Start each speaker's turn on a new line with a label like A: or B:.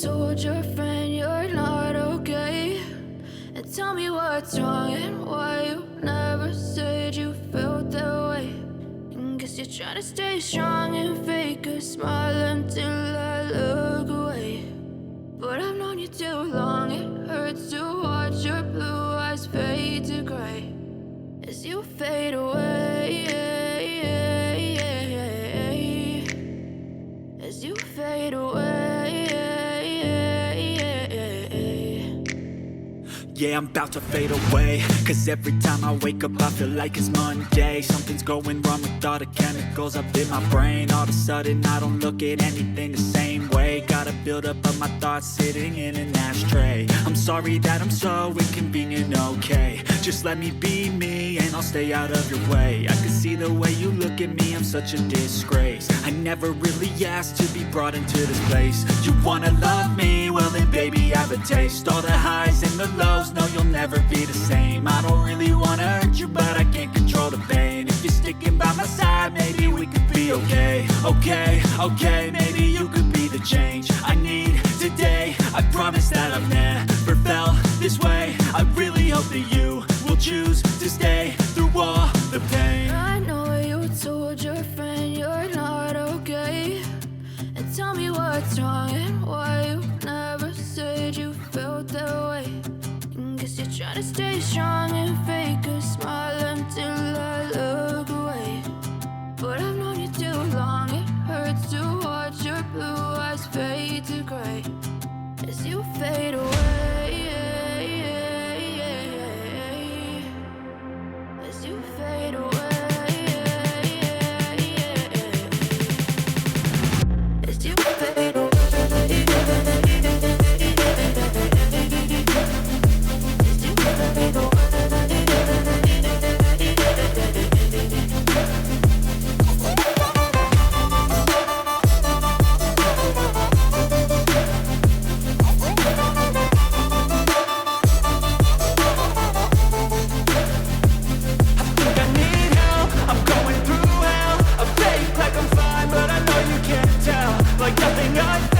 A: told your friend you're not okay, and tell me what's wrong and why you never said you felt that way. And guess you're trying to stay strong and fake a smile until I look away. But I've known you too long, it hurts to watch your blue eyes fade to gray as you fade away, as you fade away.
B: Yeah, I'm about to fade away, cause every time I wake up I feel like it's Monday. Something's going wrong with all the chemicals up in my brain. All of a sudden I don't look at anything the same way. Gotta build up of my thoughts sitting in an ashtray. I'm sorry that I'm so inconvenient, okay. Just let me be me and I'll stay out of your way. I can see the way you look at me, I'm such a disgrace. I never really asked to be brought into this place. You wanna love me? Well then baby have a taste. All the highs and the lows, no you'll never be the same. I don't really wanna hurt you but I can't control the pain. If you're sticking by my side, maybe we could be okay. Okay, maybe you could be the change I need today. I promise that I've never felt this way. I really hope that you will choose to stay through all the pain.
A: I know you told your friend you're not okay, and tell me what's wrong and why you never said you felt that way. And guess you're trying to stay strong and fake a smile until I look away. But I've known you too long, it hurts to watch your blue eyes fade to gray as you fade away, as you fade away, as you fade away.
B: Like nothing I